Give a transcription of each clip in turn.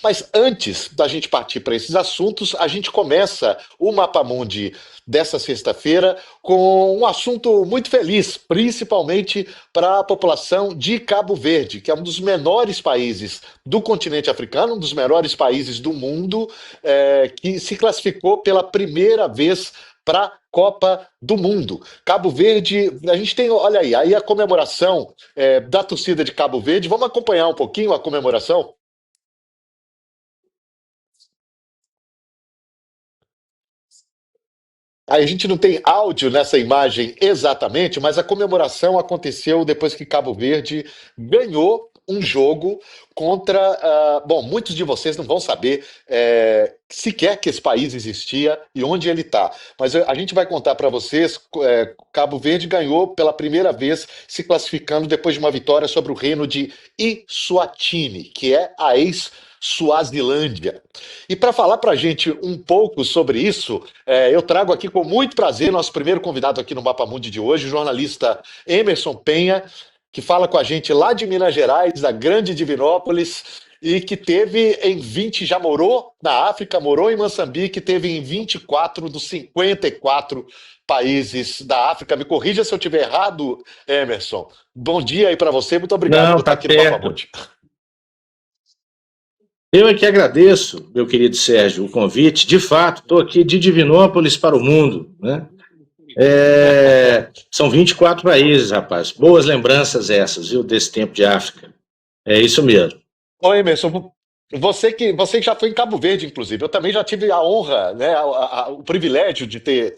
Mas antes da gente partir para esses assuntos, a gente começa o Mapa Mundi dessa sexta-feira com um assunto muito feliz, principalmente para a população de Cabo Verde, que é um dos menores países do continente africano, um dos menores países do mundo, que se classificou pela primeira vez para a Copa do Mundo. Cabo Verde, a gente tem, olha aí a comemoração da torcida de Cabo Verde. Vamos acompanhar um pouquinho a comemoração? Aí a gente não tem áudio nessa imagem exatamente, mas a comemoração aconteceu depois que Cabo Verde ganhou um jogo contra. Bom, muitos de vocês não vão saber sequer que esse país existia e onde ele está. Mas a gente vai contar para vocês. Cabo Verde ganhou pela primeira vez, se classificando depois de uma vitória sobre o reino de Eswatini, que é a ex-Suazilândia. E para falar para a gente um pouco sobre isso, eu trago aqui com muito prazer nosso primeiro convidado aqui no Mapa Mundi de hoje, o jornalista Emerson Penha, que fala com a gente lá de Minas Gerais, da Grande Divinópolis, e que teve em 20, já morou na África, morou em Moçambique, teve em 24 dos 54 países da África. Me corrija se eu estiver errado, Emerson. Bom dia aí para você, muito obrigado por Não, estar tá aqui no Mapa certo. Mundi. Eu é que agradeço, meu querido Sérgio, o convite. De fato, estou aqui de Divinópolis para o mundo, né? São 24 países, rapaz. Boas lembranças essas, viu, desse tempo de África. É isso mesmo. Ô, Emerson, você que já foi em Cabo Verde, inclusive, eu também já tive a honra, né, o privilégio de ter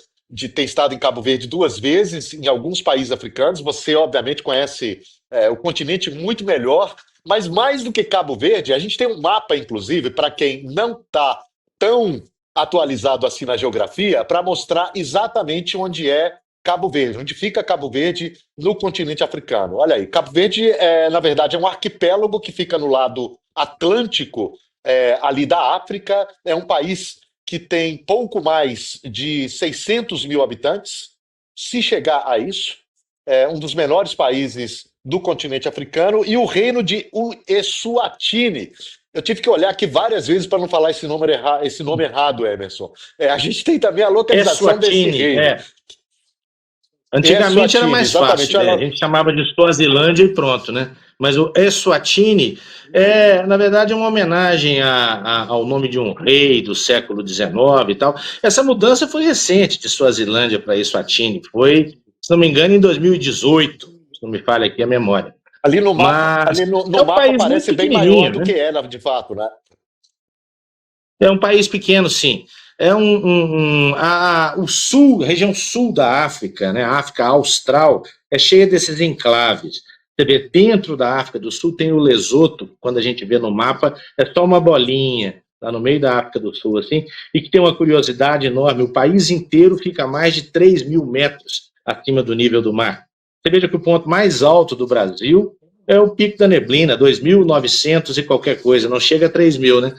estado em Cabo Verde duas vezes, em alguns países africanos. Você, obviamente, conhece o continente muito melhor, mas mais do que Cabo Verde, a gente tem um mapa, inclusive, para quem não está tão atualizado assim na geografia, para mostrar exatamente onde é Cabo Verde, onde fica Cabo Verde no continente africano. Olha aí, Cabo Verde, na verdade, é um arquipélago que fica no lado Atlântico, ali da África. É um país que tem pouco mais de 600 mil habitantes. Se chegar a isso, é um dos menores países do continente africano, e o reino de Eswatini. Eu tive que olhar aqui várias vezes para não falar esse nome errado, Emerson. A gente tem também a localização desse Eswatini, reino. Antigamente era Eswatini, mais exatamente. fácil, né? A gente chamava de Suazilândia e pronto, né? Mas o Eswatini na verdade, uma homenagem ao nome de um rei do século XIX e tal. Essa mudança foi recente de Suazilândia para Eswatini. Foi, se não me engano, em 2018, se não me falha aqui a memória. Ali no mapa, Mas no é um mapa país muito parece bem maior pequenininho, do né? que é, de fato, né? É um país pequeno, sim. O sul, a região sul da África, né, a África Austral, é cheia desses enclaves. Você vê, dentro da África do Sul tem o Lesoto, quando a gente vê no mapa, é só uma bolinha, lá no meio da África do Sul, assim, e que tem uma curiosidade enorme, o país inteiro fica a mais de 3.000 metros acima do nível do mar. Você veja que o ponto mais alto do Brasil é o Pico da Neblina, 2.900 e qualquer coisa, não chega a 3.000, né?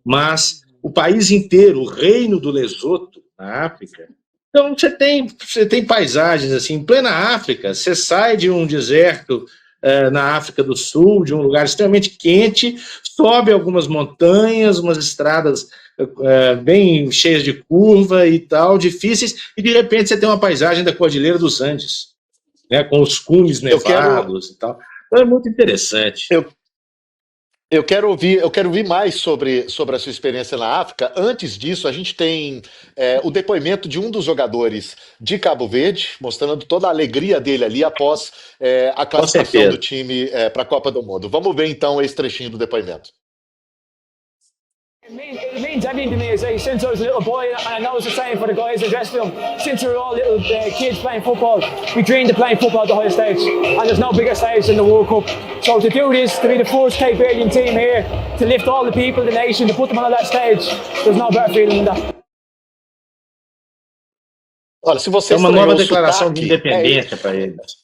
Mas o país inteiro, o reino do Lesoto, na África. Então você tem paisagens assim, em plena África, você sai de um deserto na África do Sul, de um lugar extremamente quente, sobe algumas montanhas, umas estradas bem cheias de curva e tal, difíceis, e de repente você tem uma paisagem da Cordilheira dos Andes, né, com os cumes Eu quero, nevados e tal. Então é muito interessante. eu, eu quero ouvir mais sobre a sua experiência na África. Antes disso, a gente tem o depoimento de um dos jogadores de Cabo Verde, mostrando toda a alegria dele ali após a Com classificação do certeza. time para a Copa do Mundo. Vamos ver então esse trechinho do depoimento. It means everything to me. It's like since I was a little boy, and I know it's the same for the guys in the dressing room. Since we were all little kids playing football, we dreamed of playing football at the highest stage, and there's no bigger stage than the World Cup. So to do this, to be the first Cape Verdean team here, to lift all the people, the nation, to put them on that stage, there's no better feeling than that. Olha, se você É uma estranhou nova o declaração de sotaque, independência para eles.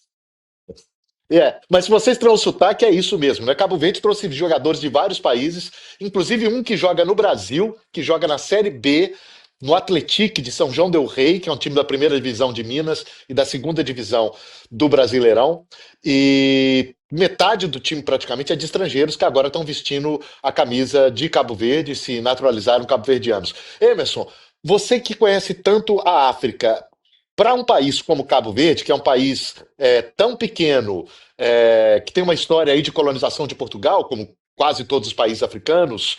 Mas se vocês trouxeram o sotaque, é isso mesmo, né? Cabo Verde trouxe jogadores de vários países, inclusive um que joga no Brasil, que joga na Série B, no Atlético de São João del Rei, que é um time da primeira divisão de Minas e da segunda divisão do Brasileirão. E metade do time praticamente é de estrangeiros que agora estão vestindo a camisa de Cabo Verde, se naturalizaram cabo-verdianos. Emerson, você que conhece tanto a África, para um país como Cabo Verde, que é um país tão pequeno, que tem uma história aí de colonização de Portugal, como quase todos os países africanos,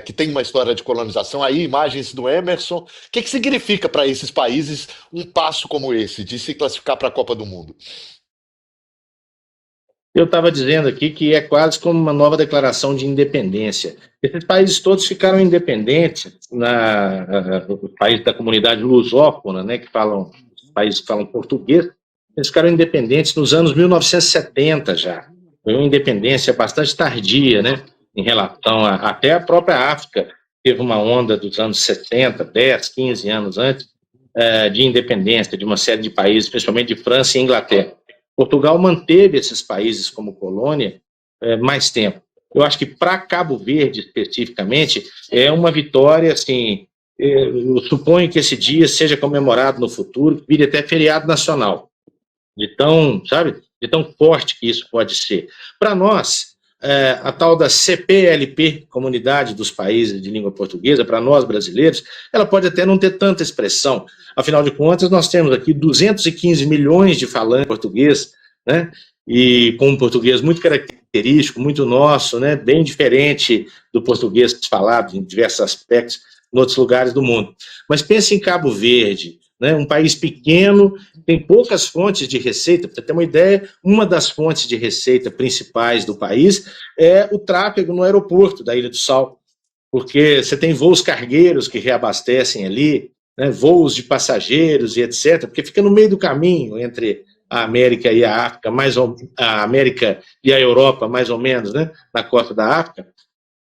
que tem uma história de colonização, aí imagens do Emerson. O que que significa para esses países um passo como esse, de se classificar para a Copa do Mundo? Eu estava dizendo aqui que é quase como uma nova declaração de independência. Esses países todos ficaram independentes, os países da comunidade lusófona, né, os países que falam português, eles ficaram independentes nos anos 1970 já. Foi uma independência bastante tardia, né, em relação até a própria África teve uma onda dos anos 70, 10, 15 anos antes, de independência de uma série de países, principalmente de França e Inglaterra. Portugal manteve esses países como colônia mais tempo. Eu acho que para Cabo Verde, especificamente, é uma vitória, assim, eu suponho que esse dia seja comemorado no futuro, vire até feriado nacional, de tão, sabe, de tão forte que isso pode ser. Para nós, a tal da CPLP, Comunidade dos Países de Língua Portuguesa, para nós brasileiros, ela pode até não ter tanta expressão. Afinal de contas, nós temos aqui 215 milhões de falantes português, né? E com um português muito característico, muito nosso, né? Bem diferente do português falado em diversos aspectos em outros lugares do mundo. Mas pense em Cabo Verde, né? Um país pequeno, tem poucas fontes de receita. Para ter uma ideia, uma das fontes de receita principais do país é o tráfego no aeroporto da Ilha do Sal, porque você tem voos cargueiros que reabastecem ali, né, voos de passageiros e etc., porque fica no meio do caminho entre a América e a África, a América e a Europa, mais ou menos, né, na costa da África.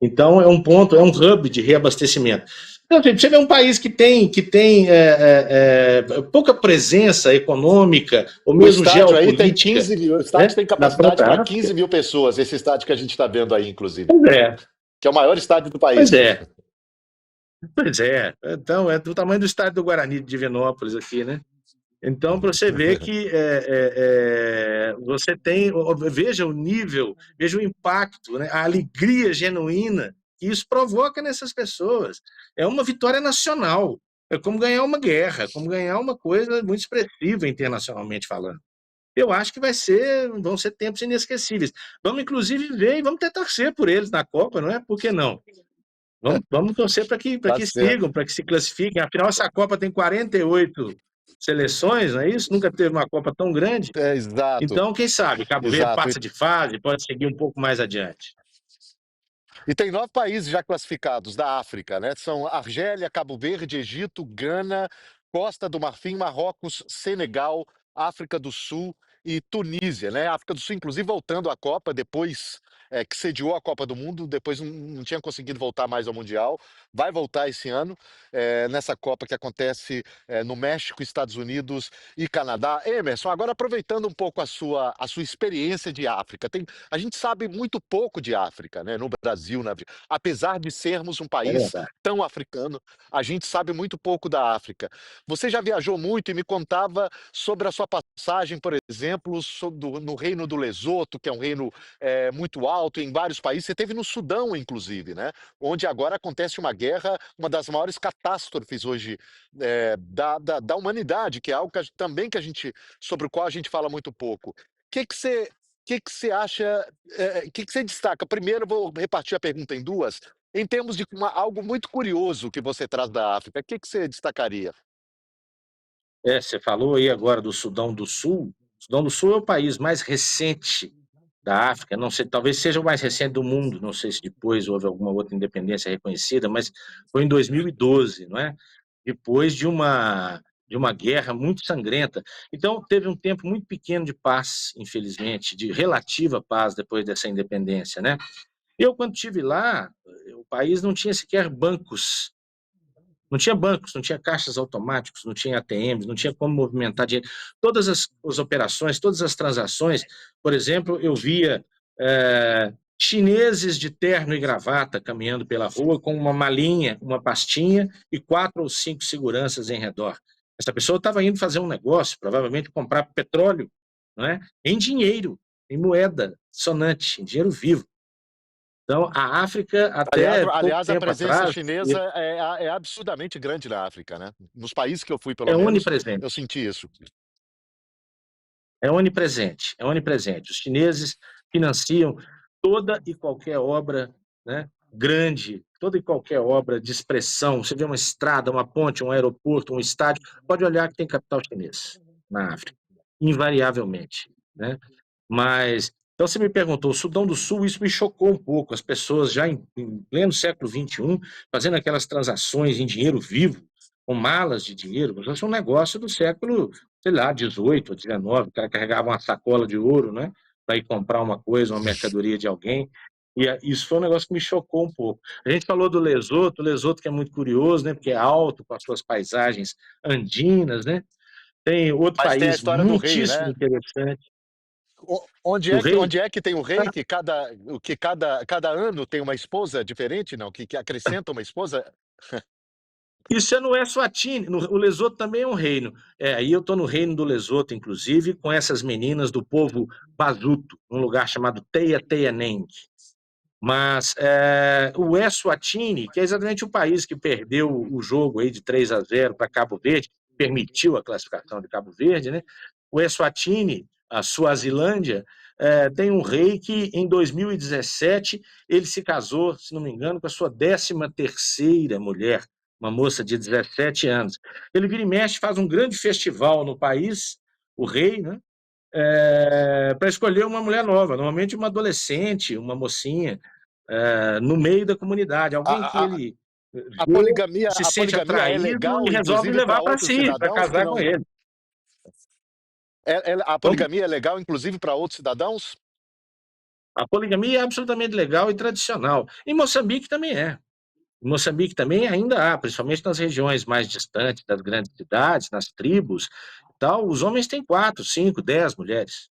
Então, é um ponto, é um hub de reabastecimento. Então, gente, você vê um país que tem pouca presença econômica, ou O mesmo estádio aí tem geopolítica, 15 mil, o né, estádio tem da capacidade própria para África. 15 mil pessoas, esse estádio que a gente está vendo aí, inclusive, Pois é, que é o maior estádio do pois país. é, pois é. Então, é do tamanho do estádio do Guarani de Divinópolis aqui, né? Então, para você ver que você tem, veja o nível, veja o impacto, né, a alegria genuína que isso provoca nessas pessoas. É uma vitória nacional, é como ganhar uma guerra, como ganhar uma coisa muito expressiva internacionalmente falando. Eu acho que vão ser tempos inesquecíveis. Vamos, inclusive, ver e vamos até torcer por eles na Copa, não é? Por que não? Vamos torcer para Tá que certo. sigam, para que se classifiquem. Afinal, essa Copa tem 48 seleções, não é isso? Nunca teve uma Copa tão grande. Exato, Então, quem sabe, Cabo Verde exato. passa de fase, pode seguir um pouco mais adiante. E tem 9 países já classificados da África, né? São Argélia, Cabo Verde, Egito, Gana, Costa do Marfim, Marrocos, Senegal, África do Sul e Tunísia, né? A África do Sul, inclusive, voltando à Copa, depois que sediou a Copa do Mundo, depois não tinha conseguido voltar mais ao Mundial, vai voltar esse ano, nessa Copa que acontece no México, Estados Unidos e Canadá. Emerson, agora aproveitando um pouco a sua experiência de África, a gente sabe muito pouco de África, né? No Brasil, apesar de sermos um É país verdade. tão africano, a gente sabe muito pouco da África. Você já viajou muito e me contava sobre a sua passagem, por exemplo, no reino do Lesoto, que é um reino muito alto em vários países. Você teve no Sudão, inclusive, né? Onde agora acontece uma guerra, uma das maiores catástrofes hoje da humanidade, que é algo também sobre o qual a gente fala muito pouco. O que que você acha, o que que você destaca? Primeiro, eu vou repartir a pergunta em duas. Em termos de algo muito curioso que você traz da África, o que que você destacaria? Você falou aí agora do Sudão do Sul. O Sudão do Sul é o país mais recente da África, não sei, talvez seja o mais recente do mundo, não sei se depois houve alguma outra independência reconhecida, mas foi em 2012, não é? Depois de uma guerra muito sangrenta. Então, teve um tempo muito pequeno de paz, infelizmente, de relativa paz depois dessa independência, né? Eu, quando estive lá, o país não tinha sequer bancos, não tinha bancos, não tinha caixas automáticos, não tinha ATMs, não tinha como movimentar dinheiro. Todas as operações, todas as transações, por exemplo, eu via chineses de terno e gravata caminhando pela rua com uma malinha, uma pastinha e 4 ou 5 seguranças em redor. Essa pessoa estava indo fazer um negócio, provavelmente comprar petróleo, não é? Em dinheiro. em moeda sonante, em dinheiro vivo. Então, a África, até pouco Aliás, a tempo presença atrás, chinesa é absurdamente grande na África, né? Nos países que eu fui, pelo é menos, eu onipresente. senti isso. É onipresente, é onipresente. Os chineses financiam toda e qualquer obra, né, grande, toda e qualquer obra de expressão. Você vê uma estrada, uma ponte, um aeroporto, um estádio, pode olhar que tem capital chinês na África, invariavelmente, né? Mas, então você me perguntou, o Sudão do Sul, isso me chocou um pouco, as pessoas já em pleno século XXI, fazendo aquelas transações em dinheiro vivo, com malas de dinheiro, mas isso é um negócio do século, sei lá, 18 ou 19, o cara carregava uma sacola de ouro, né, para ir comprar uma coisa, uma mercadoria de alguém, e isso foi um negócio que me chocou um pouco. A gente falou do Lesoto, o Lesoto que é muito curioso, né, porque é alto, com as suas paisagens andinas, né, tem outro Mas tem a país história do rei, muitíssimo né? interessante, Onde do é que, rei. onde é que tem o rei cada ano tem uma esposa diferente, não? Que acrescenta uma esposa? Isso não é Eswatini, o Lesoto também é um reino. Aí eu estou no reino do Lesoto, inclusive, com essas meninas do povo Basuto, num lugar chamado Teia Teia Neng. Mas o Eswatini, que é exatamente o país que perdeu o jogo aí de 3-0 para Cabo Verde, permitiu a classificação de Cabo Verde, né? O Eswatini, a Suazilândia, tem um rei que em 2017 ele se casou, se não me engano, com a sua 13ª mulher, uma moça de 17 anos. Ele vira e mexe, faz um grande festival no país, o rei, né? Para escolher uma mulher nova, normalmente uma adolescente, uma mocinha, no meio da comunidade, A, alguém que a, ele a vê, poligamia, se a sente poligamia é atraído e legal, resolve inclusive, levar para para outros si, para cidadãos que casar com não. ele. A Como? poligamia é legal, inclusive, para outros cidadãos? A poligamia é absolutamente legal e tradicional. Em Moçambique também é. Em Moçambique também ainda há, principalmente nas regiões mais distantes das grandes cidades, nas tribos, tal, os homens têm 4, 5, 10 mulheres.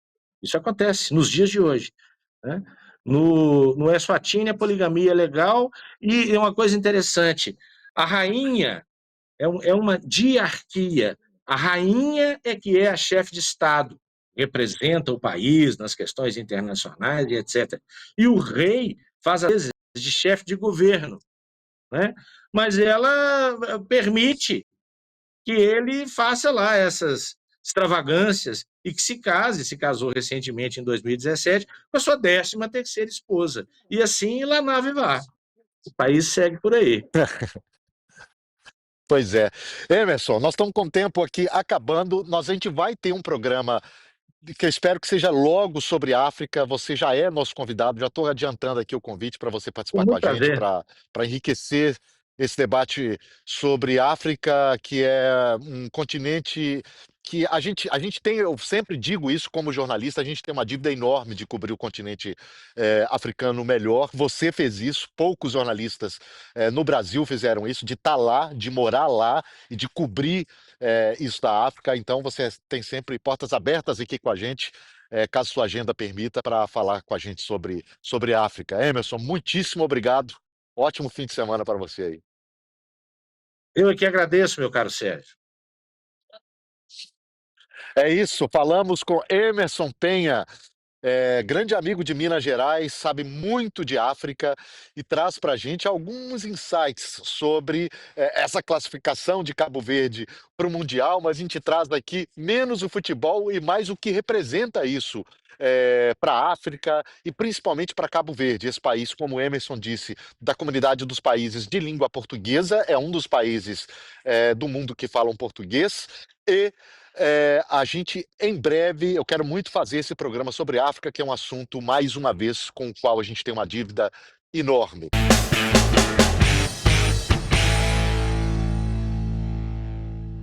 Isso acontece nos dias de hoje, né? No Eswatini, a poligamia é legal e é uma coisa interessante. A rainha é uma diarquia. A rainha é que é a chefe de Estado, representa o país nas questões internacionais e etc. E o rei faz, às vezes, de chefe de governo, né? Mas ela permite que ele faça lá essas extravagâncias e que se casou recentemente em 2017 com a sua 13ª esposa. E assim lá nave vá. O país segue por aí. Pois é. Emerson, nós estamos com o tempo aqui acabando. A gente vai ter um programa que eu espero que seja logo sobre África. Você já é nosso convidado, já estou adiantando aqui o convite para você Com participar com muito a gente, prazer. para enriquecer esse debate sobre África, que é um continente que a gente tem, eu sempre digo isso como jornalista, a gente tem uma dívida enorme de cobrir o continente africano melhor. Você fez isso, poucos jornalistas no Brasil fizeram isso, de estar lá, de morar lá e de cobrir isso da África. Então você tem sempre portas abertas aqui com a gente, caso sua agenda permita, para falar com a gente sobre a África. Emerson, muitíssimo obrigado. Ótimo fim de semana para você aí. Eu aqui agradeço, meu caro Sérgio. É isso, falamos com Emerson Penha, grande amigo de Minas Gerais, sabe muito de África e traz para a gente alguns insights sobre essa classificação de Cabo Verde para o Mundial, mas a gente traz daqui menos o futebol e mais o que representa isso para a África e principalmente para Cabo Verde, esse país, como o Emerson disse, da comunidade dos países de língua portuguesa, é um dos países do mundo que falam português e a gente, em breve, eu quero muito fazer esse programa sobre África, que é um assunto, mais uma vez, com o qual a gente tem uma dívida enorme.